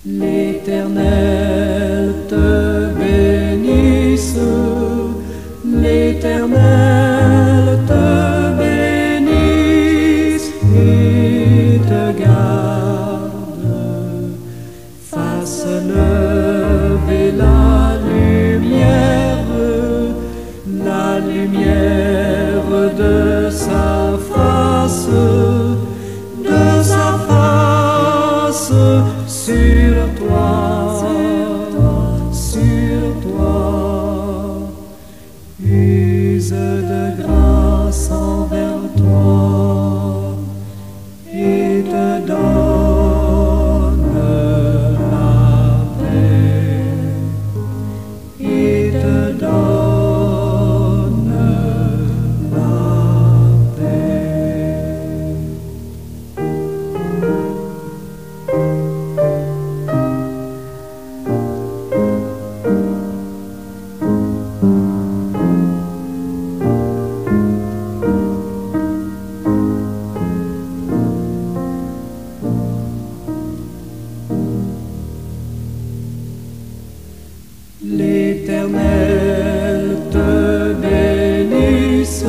L'Éternel te bénisse, l'Éternel te bénisse et te garde, fasse lever la lumière de sa face sur toi, use de grâce envers toi et te donne la paix, et te donne la paix. L'Éternel te bénisse,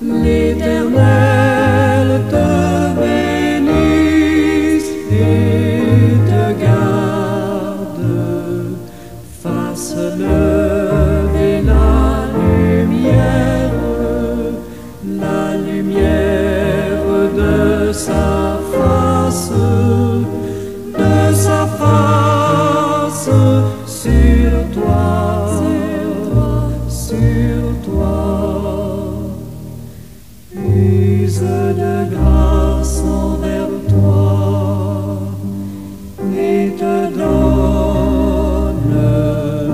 l'Éternel te bénisse et te garde, fasse lever la lumière de sa face sur toi, use de grâce envers toi et te donne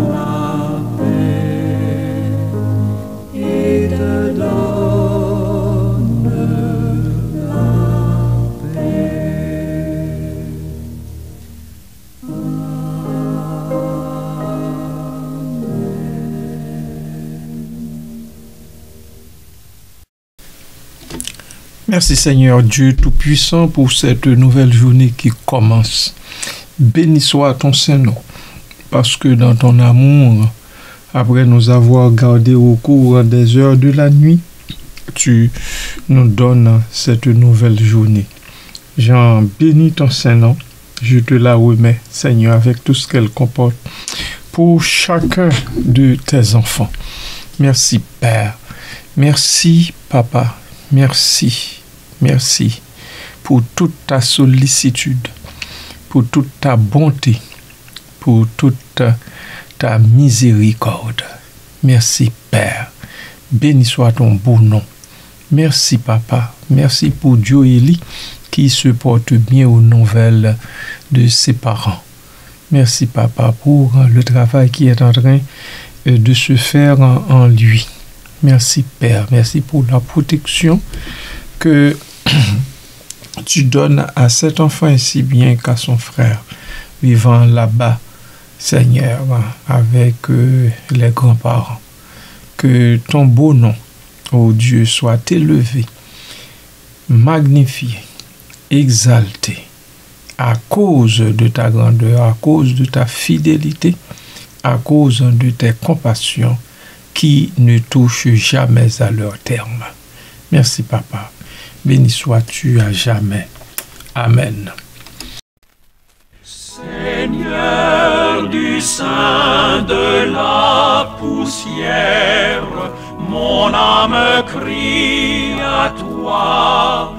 la paix, et te donne la paix. Merci Seigneur Dieu Tout-Puissant pour cette nouvelle journée qui commence. Béni soit ton Saint-Nom, parce que dans ton amour, après nous avoir gardés au cours des heures de la nuit, tu nous donnes cette nouvelle journée. J'en bénis ton Saint-Nom, je te la remets, Seigneur, avec tout ce qu'elle comporte, pour chacun de tes enfants. Merci Père, merci Papa, merci pour toute ta sollicitude, pour toute ta bonté, pour toute ta miséricorde. Merci Père, béni soit ton beau nom. Merci Papa, merci pour Dieu Élie qui se porte bien aux nouvelles de ses parents. Merci Papa pour le travail qui est en train de se faire en lui. Merci Père, merci pour la protection que tu donnes à cet enfant ainsi bien qu'à son frère vivant là-bas, Seigneur, avec les grands-parents. Que ton beau nom, ô Dieu, soit élevé, magnifié, exalté, à cause de ta grandeur, à cause de ta fidélité, à cause de tes compassions qui ne touchent jamais à leur terme. Merci, Papa. Béni sois-tu à jamais. Amen. Seigneur du sein de la poussière, mon âme crie à toi.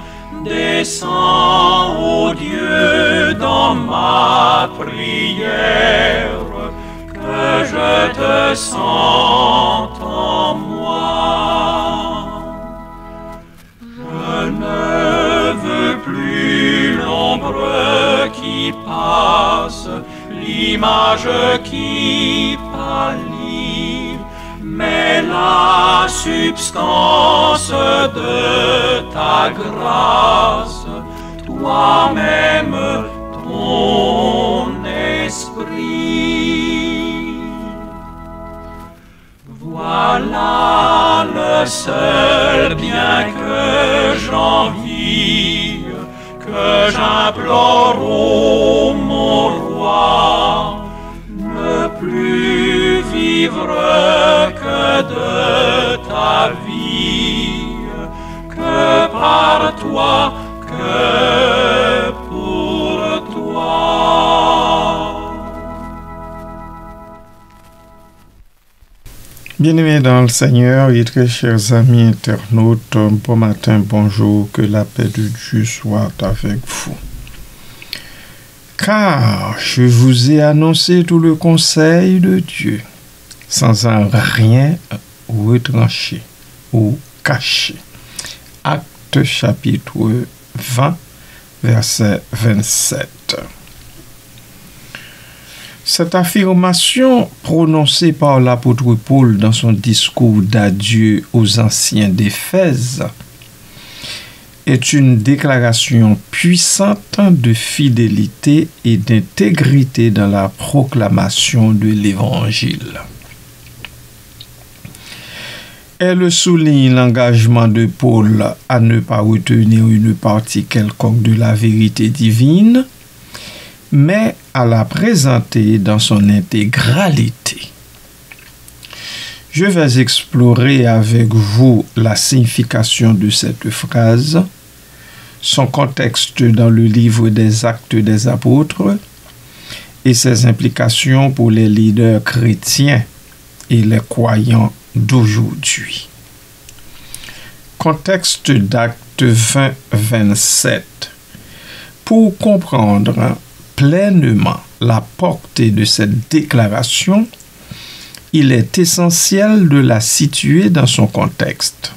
Descends, ô Dieu, dans ma prière, que je te sente en moi. Je ne veux plus l'ombre qui passe, l'image qui pâlit, mais la substance de ta grâce, toi-même ton esprit. le seul bien que j'envie, que j'implore, ô mon roi, ne plus vivre que de ta vie, que par toi, que pour toi. Bien-aimés dans le Seigneur et très chers amis internautes, bon matin, bonjour, que la paix de Dieu soit avec vous. Car je vous ai annoncé tout le conseil de Dieu, sans en rien retrancher ou cacher. Actes chapitre 20, verset 27. Cette affirmation prononcée par l'apôtre Paul dans son discours d'adieu aux anciens d'Éphèse est une déclaration puissante de fidélité et d'intégrité dans la proclamation de l'Évangile. Elle souligne l'engagement de Paul à ne pas retenir une partie quelconque de la vérité divine, mais à la présenter dans son intégralité. Je vais explorer avec vous la signification de cette phrase, son contexte dans le livre des Actes des Apôtres et ses implications pour les leaders chrétiens et les croyants d'aujourd'hui. Contexte d'Actes 20-27. Pour comprendre pleinement la portée de cette déclaration, il est essentiel de la situer dans son contexte.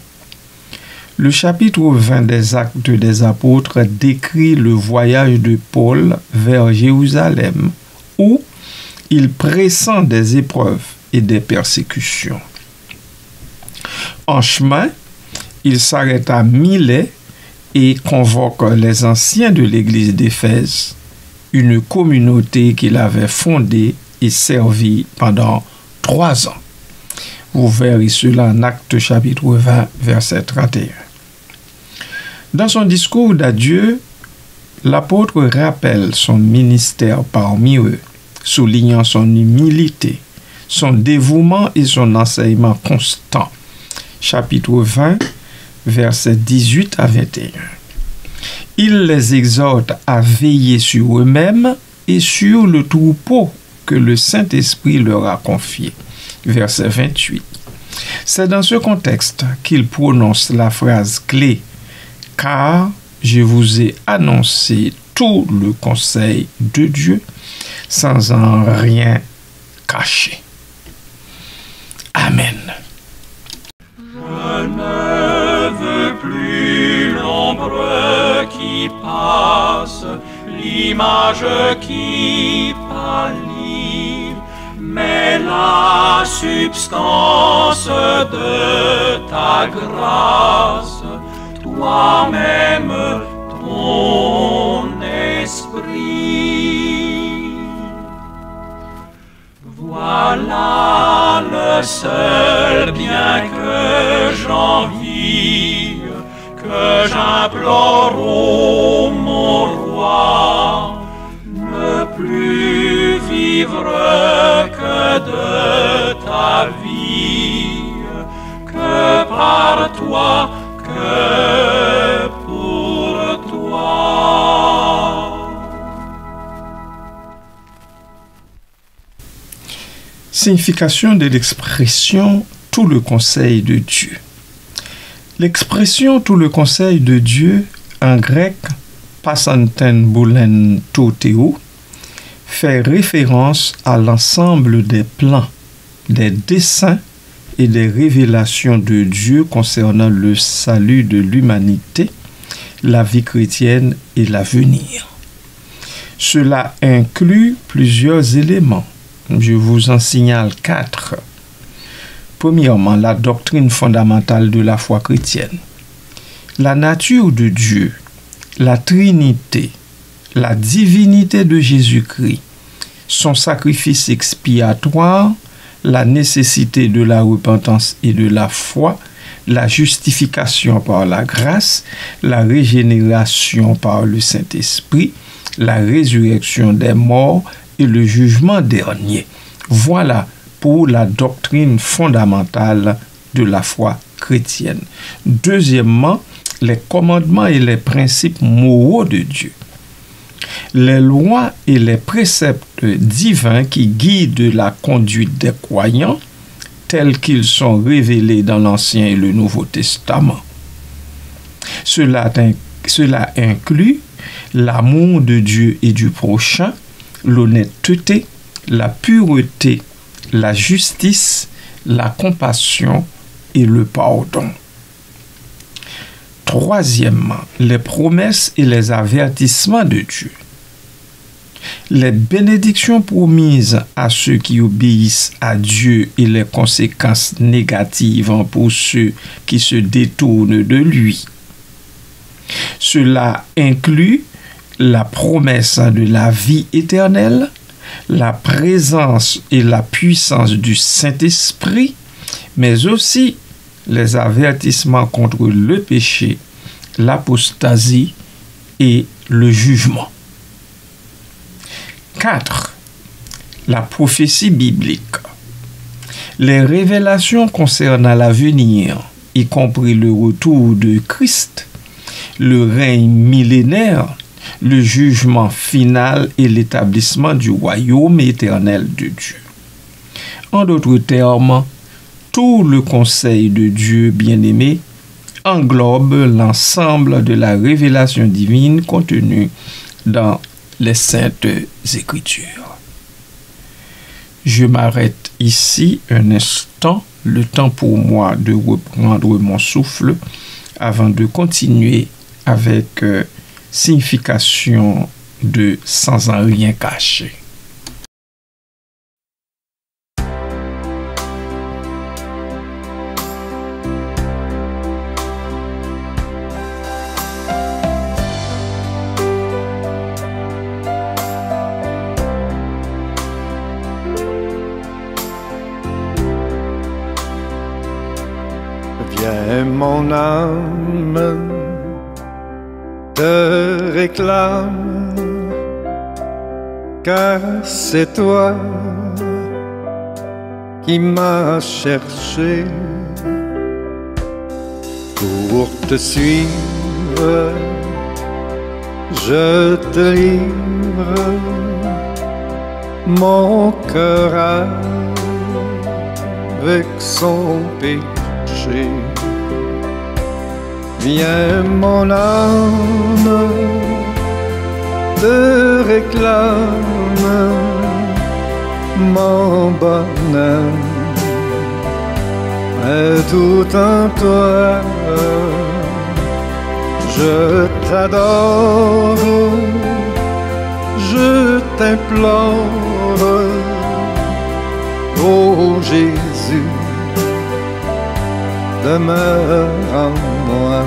Le chapitre 20 des Actes des Apôtres décrit le voyage de Paul vers Jérusalem, où il pressent des épreuves et des persécutions. En chemin, il s'arrête à Milet et convoque les anciens de l'église d'Éphèse, une communauté qu'il avait fondée et servie pendant 3 ans. Vous verrez cela en Actes chapitre 20, verset 31. Dans son discours d'adieu, l'apôtre rappelle son ministère parmi eux, soulignant son humilité, son dévouement et son enseignement constant. Chapitre 20, versets 18 à 21. Il les exhorte à veiller sur eux-mêmes et sur le troupeau que le Saint-Esprit leur a confié. Verset 28. C'est dans ce contexte qu'il prononce la phrase clé « Car je vous ai annoncé tout le conseil de Dieu sans en rien cacher. » Amen. Je ne veux plus l'ombre qui passe, l'image qui pâlit, mais la substance de ta grâce, toi-même ton esprit. Voilà le seul bien que j'envie, que j'implore, ô mon roi, ne plus vivre que de ta vie, que par toi, que pour toi. Signification de l'expression « tout le conseil de Dieu ». L'expression « tout le conseil de Dieu » en grec « passanten boulen toteo » fait référence à l'ensemble des plans, des desseins et des révélations de Dieu concernant le salut de l'humanité, la vie chrétienne et l'avenir. Cela inclut plusieurs éléments. Je vous en signale 4. Premièrement, la doctrine fondamentale de la foi chrétienne. La nature de Dieu, la Trinité, la divinité de Jésus-Christ, son sacrifice expiatoire, la nécessité de la repentance et de la foi, la justification par la grâce, la régénération par le Saint-Esprit, la résurrection des morts et le jugement dernier. Voilà pour la doctrine fondamentale de la foi chrétienne. Deuxièmement, les commandements et les principes moraux de Dieu. Les lois et les préceptes divins qui guident la conduite des croyants, tels qu'ils sont révélés dans l'Ancien et le Nouveau Testament. Cela inclut l'amour de Dieu et du prochain, l'honnêteté, la pureté, la justice, la compassion et le pardon. Troisièmement, les promesses et les avertissements de Dieu. Les bénédictions promises à ceux qui obéissent à Dieu et les conséquences négatives pour ceux qui se détournent de lui. Cela inclut la promesse de la vie éternelle, la présence et la puissance du Saint-Esprit, mais aussi les avertissements contre le péché, l'apostasie et le jugement. 4. La prophétie biblique. Les révélations concernant l'avenir, y compris le retour de Christ, le règne millénaire, le jugement final et l'établissement du royaume éternel de Dieu. En d'autres termes, tout le conseil de Dieu bien-aimé englobe l'ensemble de la révélation divine contenue dans les Saintes Écritures. Je m'arrête ici un instant, le temps pour moi de reprendre mon souffle avant de continuer avec signification de sans en rien cacher. Viens mon âme, te réclame, car c'est toi qui m'as cherché pour te suivre. Je te livre mon cœur avec son péché. Viens mon âme, te réclame, mon bonheur est tout en toi. Je t'adore, je t'implore, ô Jésus, demeure en moi.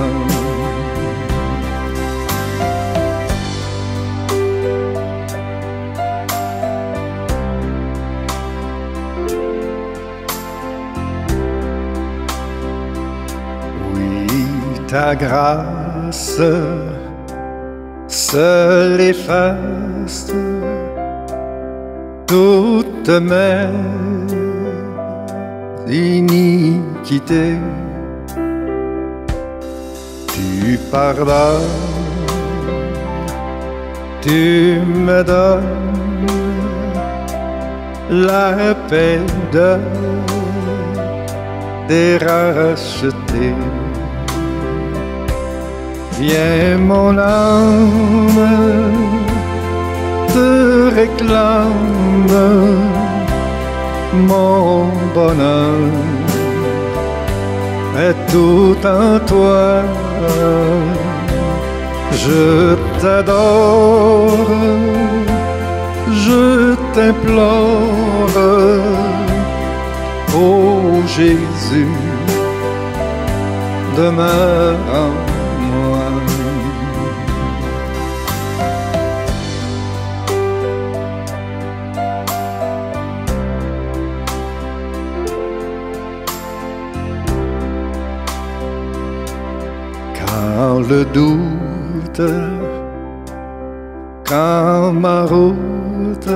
Oui, ta grâce seule efface toutes mes iniquités. Tu pardonnes, tu me donnes la paix de t'es racheté. Viens mon âme, te réclame, mon bonheur est tout en toi. Je t'adore, je t'implore, ô Jésus, demeure en moi. le doute, quand ma route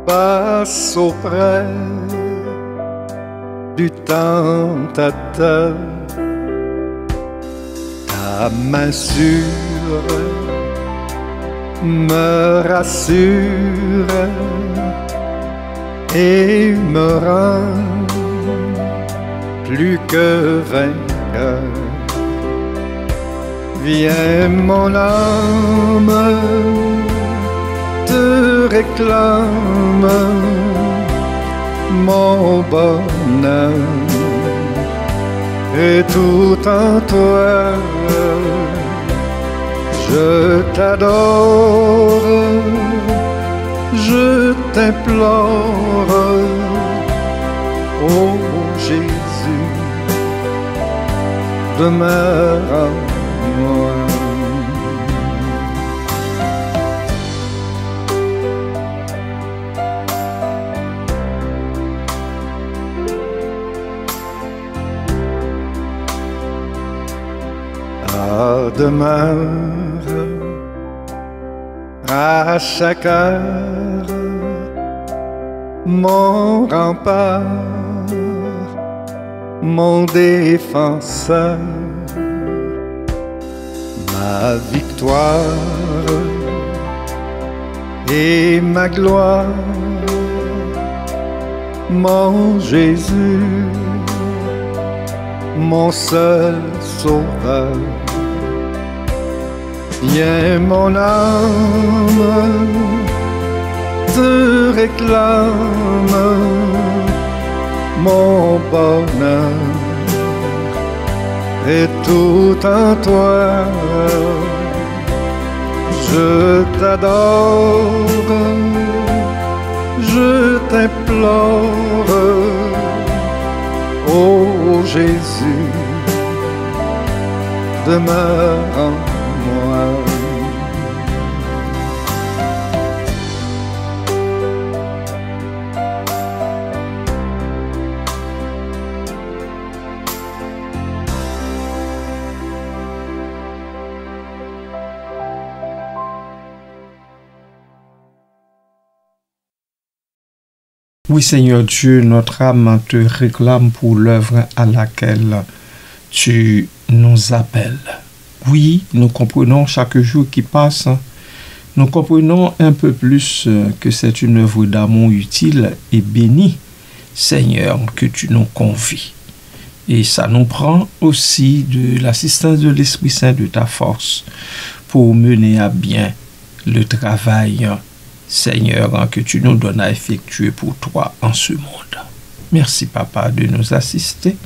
passe auprès du tentateur, ta main sûre me rassure et me rend plus que vainqueur. Viens mon âme, te réclame mon bonheur et tout en toi. Je t'adore, je t'implore, oh Jésus, demeure en moi. Demeure à chaque heure mon rempart, mon défenseur, ma victoire et ma gloire, mon Jésus, mon seul sauveur. Viens mon âme, te réclame mon bonheur et tout en toi. Je t'adore, je t'implore, oh Jésus, demeure en moi. Oui, Seigneur Dieu, notre âme te réclame pour l'œuvre à laquelle tu nous appelles. Oui, nous comprenons chaque jour qui passe, nous comprenons un peu plus que c'est une œuvre d'amour utile et bénie, Seigneur, que tu nous convies. Et ça nous prend aussi de l'assistance de l'Esprit Saint, de ta force, pour mener à bien le travail, Seigneur, que tu nous donnes à effectuer pour toi en ce monde. Merci, Papa, de nous assister.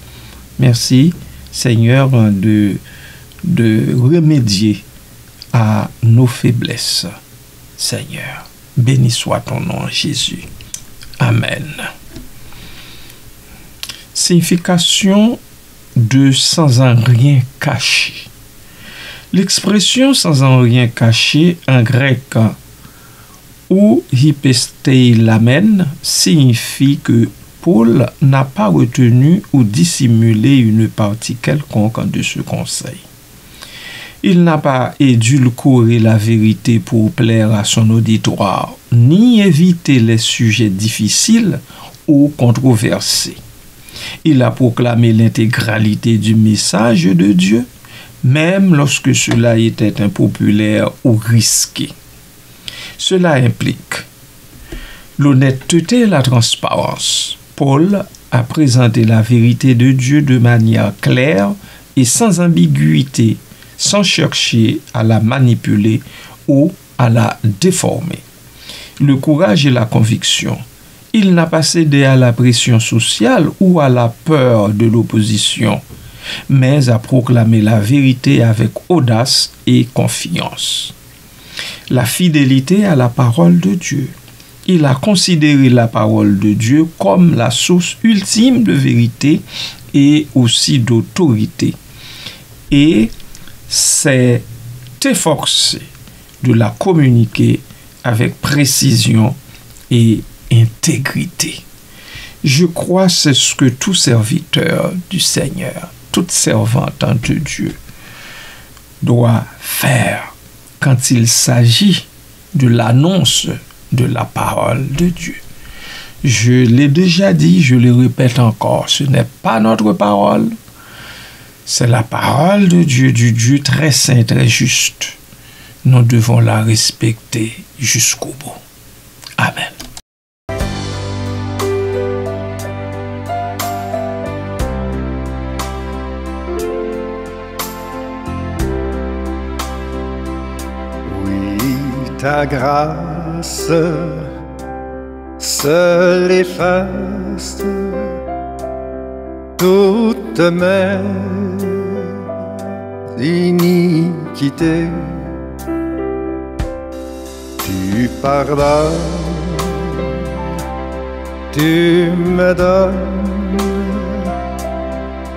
Merci, Seigneur, de remédier à nos faiblesses. Seigneur, béni soit ton nom, Jésus. Amen. Signification de sans en rien cacher. L'expression sans en rien cacher en grec ou hypesteilamen signifie que Paul n'a pas retenu ou dissimulé une partie quelconque de ce conseil. Il n'a pas édulcoré la vérité pour plaire à son auditoire, ni éviter les sujets difficiles ou controversés. Il a proclamé l'intégralité du message de Dieu, même lorsque cela était impopulaire ou risqué. Cela implique l'honnêteté et la transparence. Paul a présenté la vérité de Dieu de manière claire et sans ambiguïté, sans chercher à la manipuler ou à la déformer. Le courage et la conviction. Il n'a pas cédé à la pression sociale ou à la peur de l'opposition, mais a proclamé la vérité avec audace et confiance. La fidélité à la parole de Dieu. Il a considéré la parole de Dieu comme la source ultime de vérité et aussi d'autorité. Et s'est efforcé de la communiquer avec précision et intégrité. Je crois que c'est ce que tout serviteur du Seigneur, toute servante de Dieu doit faire quand il s'agit de l'annonce de la parole de Dieu. Je l'ai déjà dit, je le répète encore, ce n'est pas notre parole, c'est la parole de Dieu, du Dieu très saint, très juste. Nous devons la respecter jusqu'au bout. Amen. Oui, ta grâce seule efface toutes mes iniquités. Tu pardonnes, tu me donnes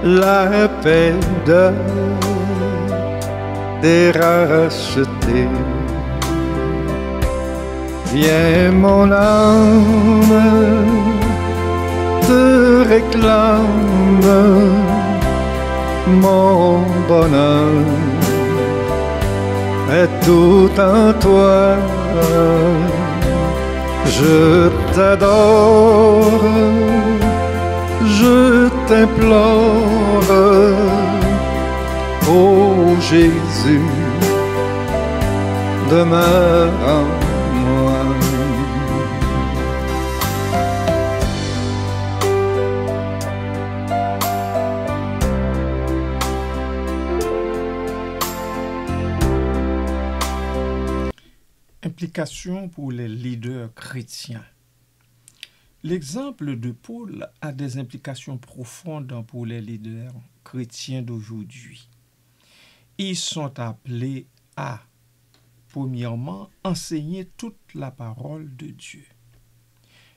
la paix de t'es racheté. Viens mon âme, te réclame mon bonheur est tout en toi. Je t'adore, je t'implore, ô Jésus, demeure en moi. Implications pour les leaders chrétiens. L'exemple de Paul a des implications profondes pour les leaders chrétiens d'aujourd'hui. Ils sont appelés à, premièrement, enseigner toute la parole de Dieu.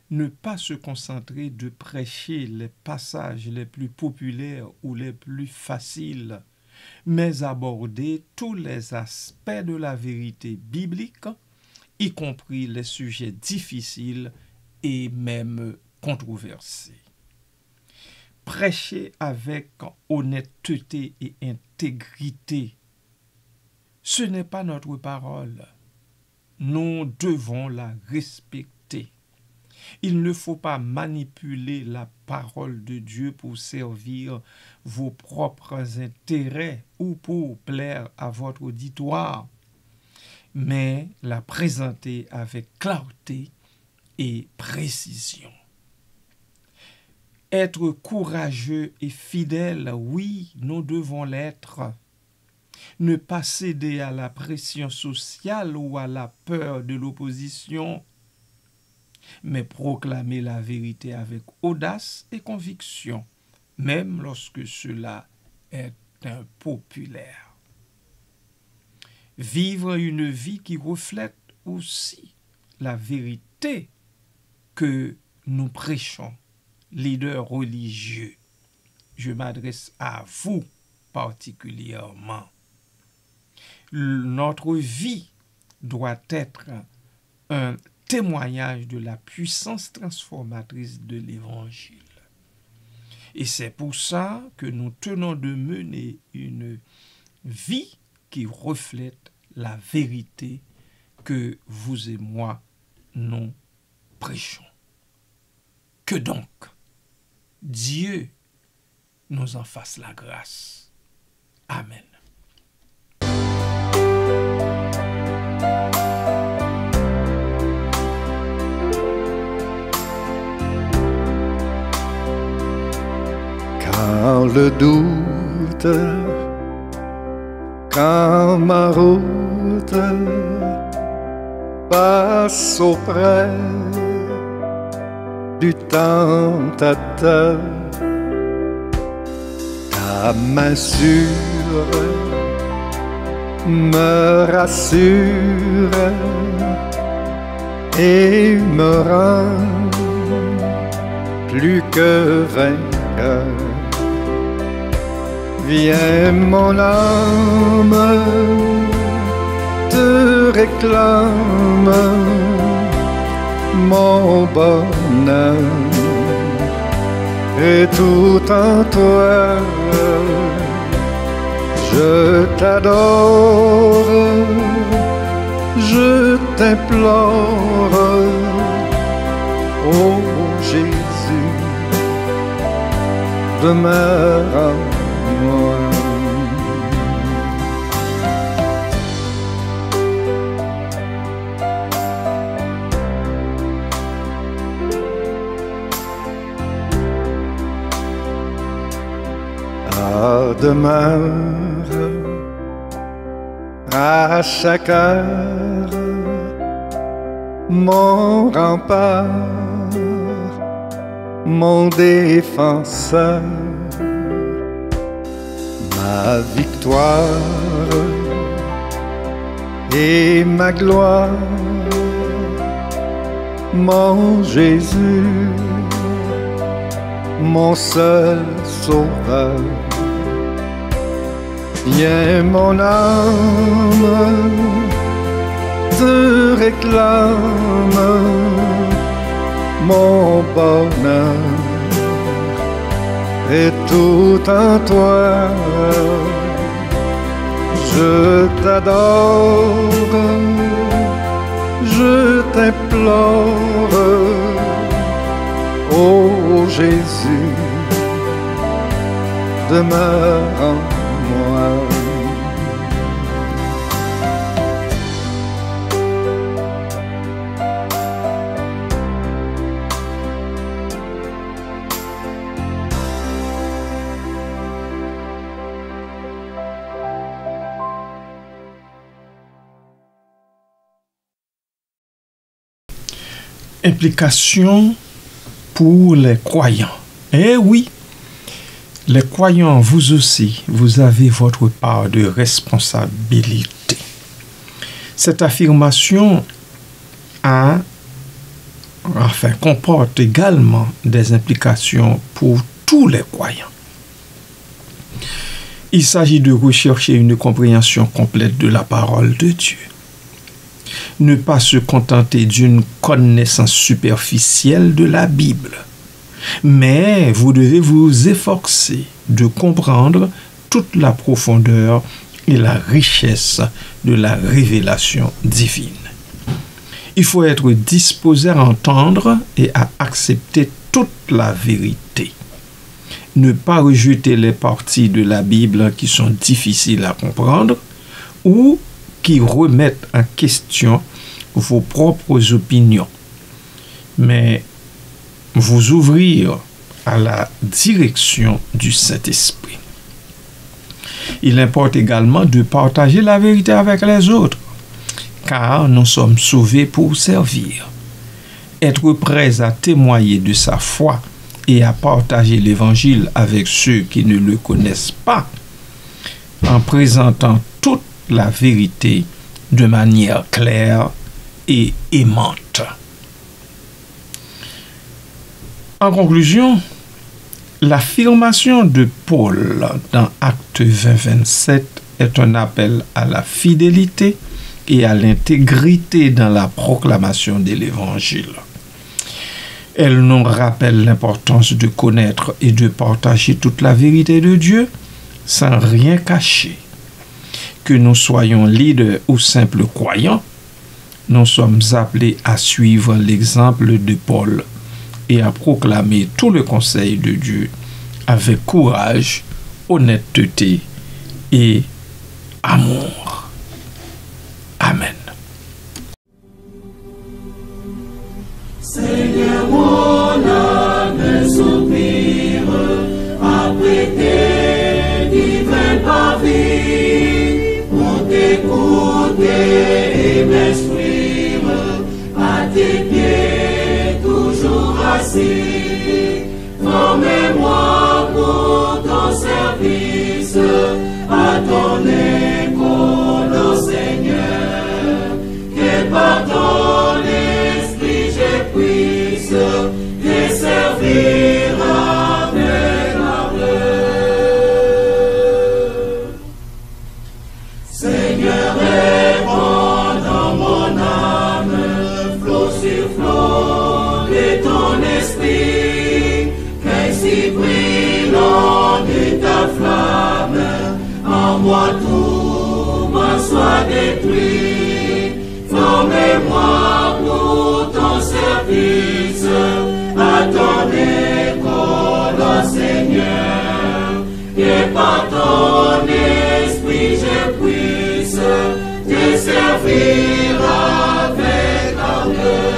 Ne pas se concentrer de prêcher les passages les plus populaires ou les plus faciles, mais aborder tous les aspects de la vérité biblique, y compris les sujets difficiles et même controversés. Prêcher avec honnêteté et intégrité, ce n'est pas notre parole. Nous devons la respecter. Il ne faut pas manipuler la parole de Dieu pour servir vos propres intérêts ou pour plaire à votre auditoire, mais la présenter avec clarté et précision. Être courageux et fidèle, oui, nous devons l'être. Ne pas céder à la pression sociale ou à la peur de l'opposition, mais proclamer la vérité avec audace et conviction, même lorsque cela est impopulaire. Vivre une vie qui reflète aussi la vérité que nous prêchons, leaders religieux. Je m'adresse à vous particulièrement. Notre vie doit être un témoignage de la puissance transformatrice de l'Évangile. Et c'est pour ça que nous tenons de mener une vie qui reflète la vérité que vous et moi nous prêchons. Que donc Dieu nous en fasse la grâce. Amen. Quand le doute, quand ma route passe auprès du tentateur, ta main sûre me rassure et me rend plus que vainqueur. Viens mon âme, te réclame mon bonheur est tout en toi. Je t'adore, je t'implore, ô Jésus, demeure en moi. Demeure à chaque heure mon rempart, mon défenseur, ma victoire et ma gloire, mon Jésus, mon seul sauveur. Viens mon âme, te réclame, mon bonheur est tout en toi. Je t'adore, je t'implore, ô Jésus, demeure en moi. Implication pour les croyants. Eh oui, les croyants, vous aussi, vous avez votre part de responsabilité. Cette affirmation comporte également des implications pour tous les croyants. Il s'agit de rechercher une compréhension complète de la parole de Dieu. Ne pas se contenter d'une connaissance superficielle de la Bible, mais vous devez vous efforcer de comprendre toute la profondeur et la richesse de la révélation divine. Il faut être disposé à entendre et à accepter toute la vérité. Ne pas rejeter les parties de la Bible qui sont difficiles à comprendre ou qui remettent en question vos propres opinions, mais vous ouvrir à la direction du Saint-Esprit. Il importe également de partager la vérité avec les autres, car nous sommes sauvés pour servir. Être prêts à témoigner de sa foi et à partager l'Évangile avec ceux qui ne le connaissent pas, en présentant toute la vérité de manière claire et aimante. En conclusion, l'affirmation de Paul dans Actes 20-27 est un appel à la fidélité et à l'intégrité dans la proclamation de l'Évangile. Elle nous rappelle l'importance de connaître et de partager toute la vérité de Dieu sans rien cacher. Que nous soyons leaders ou simples croyants, nous sommes appelés à suivre l'exemple de Paul et à proclamer tout le conseil de Dieu avec courage, honnêteté et amour. Amen. Seigneur, mon âme soupire après tes divins pavis, pour t'écouter et m'instruire à tes pieds toujours assis. Formez-moi pour ton service, à ton école, ô Seigneur, que par ton esprit je puisse te servir avec ardeur. Seigneur, réponds dans mon âme, flot sur flot de ton esprit, qu'ainsi brûlant de ta flamme, en moi tout m'en soit détruit. Formez-moi pour ton service, à ton école, ô Seigneur, et par ton esprit je puisse te servir avec ardeur.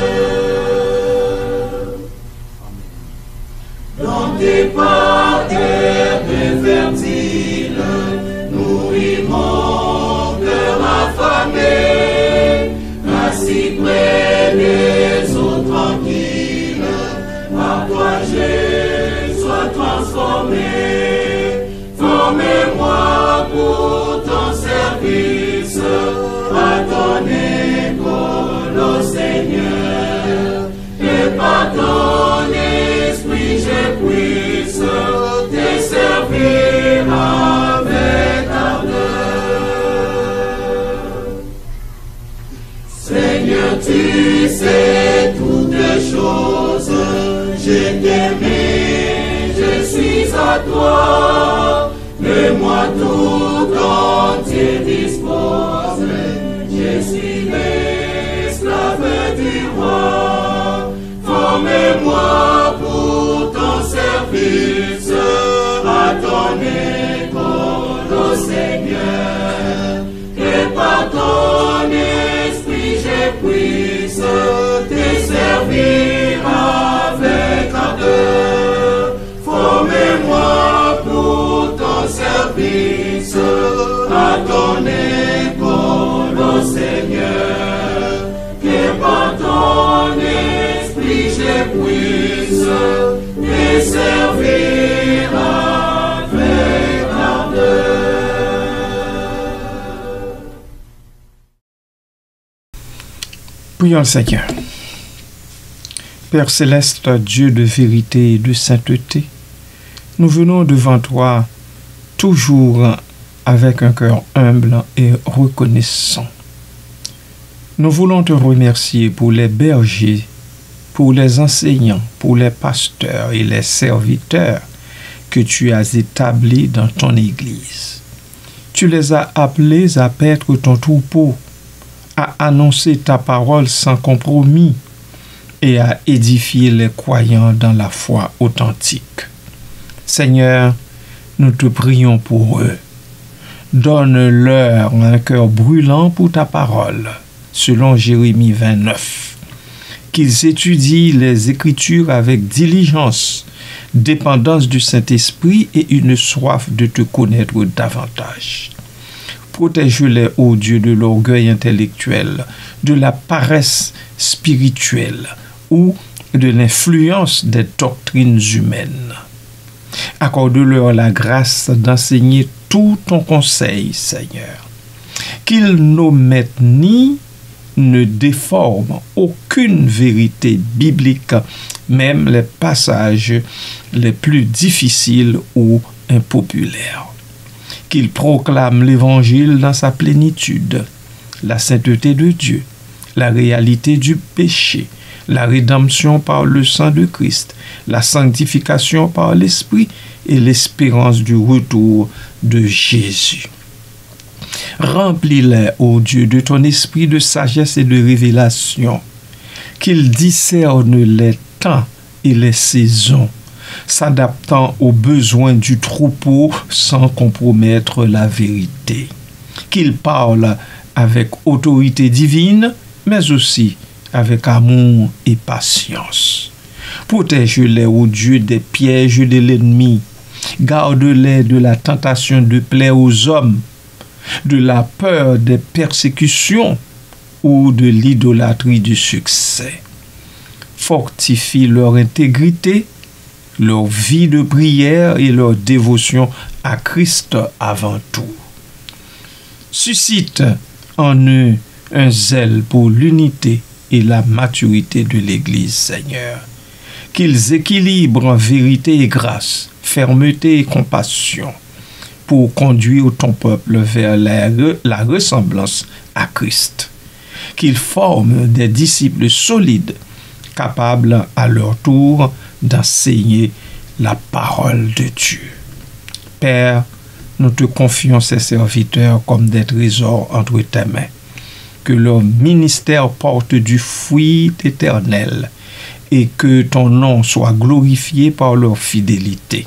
Dans tes parterres de fertile, nourris mon cœur affamé, assis près des eaux tranquilles, par toi je sois transformé. Formez-moi pour ton service, à ton école, ô Seigneur, et par ton esprit je puisse te servir avec ardeur. Seigneur, tu sais toutes choses, je t'aime, je suis à toi. Mets-moi tout quand tu disposes, je suis l'esclave du roi. Formez-moi pour ton service, à ton école, ô Seigneur, et par ton esprit je puisse te servir avec ardeur. Formez-moi pour ton service, à ton école, ô Seigneur, que par ton esprit je puisse te servir avec ardeur. Prions le Seigneur. Père céleste, Dieu de vérité et de sainteté, nous venons devant toi toujours avec un cœur humble et reconnaissant. Nous voulons te remercier pour les bergers, pour les enseignants, pour les pasteurs et les serviteurs que tu as établis dans ton Église. Tu les as appelés à paître ton troupeau, à annoncer ta parole sans compromis et à édifier les croyants dans la foi authentique. Seigneur, nous te prions pour eux. Donne-leur un cœur brûlant pour ta parole, selon Jérémie 29. Qu'ils étudient les Écritures avec diligence, dépendance du Saint-Esprit et une soif de te connaître davantage. Protège-les, ô Dieu, de l'orgueil intellectuel, de la paresse spirituelle ou de l'influence des doctrines humaines. Accorde-leur la grâce d'enseigner tout ton conseil, Seigneur. Qu'ils n'omettent ni ne déforment aucune vérité biblique, même les passages les plus difficiles ou impopulaires. Qu'ils proclament l'Évangile dans sa plénitude, la sainteté de Dieu, la réalité du péché, la rédemption par le sang de Christ, la sanctification par l'Esprit et l'espérance du retour de Jésus. Remplis-les, ô Dieu, de ton esprit de sagesse et de révélation, qu'ils discernent les temps et les saisons, s'adaptant aux besoins du troupeau sans compromettre la vérité. Qu'ils parlent avec autorité divine, mais aussi avec amour et patience. Protège-les, ô Dieu, des pièges de l'ennemi. Garde-les de la tentation de plaire aux hommes, de la peur des persécutions ou de l'idolâtrie du succès. Fortifie leur intégrité, leur vie de prière et leur dévotion à Christ avant tout. Suscite en eux un zèle pour l'unité et la maturité de l'Église, Seigneur. Qu'ils équilibrent en vérité et grâce, fermeté et compassion, pour conduire ton peuple vers la ressemblance à Christ. Qu'ils forment des disciples solides, capables à leur tour d'enseigner la parole de Dieu. Père, nous te confions ces serviteurs comme des trésors entre tes mains. Que leur ministère porte du fruit éternel et que ton nom soit glorifié par leur fidélité.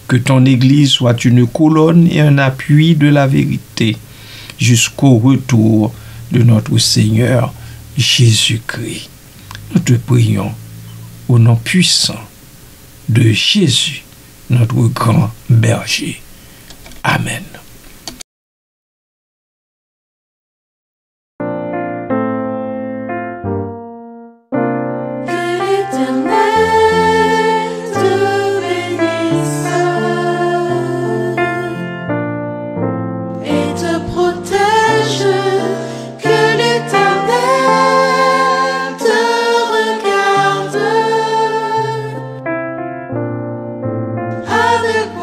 Que ton Église soit une colonne et un appui de la vérité jusqu'au retour de notre Seigneur Jésus-Christ. Nous te prions au nom puissant de Jésus, notre grand berger. Amen. Avec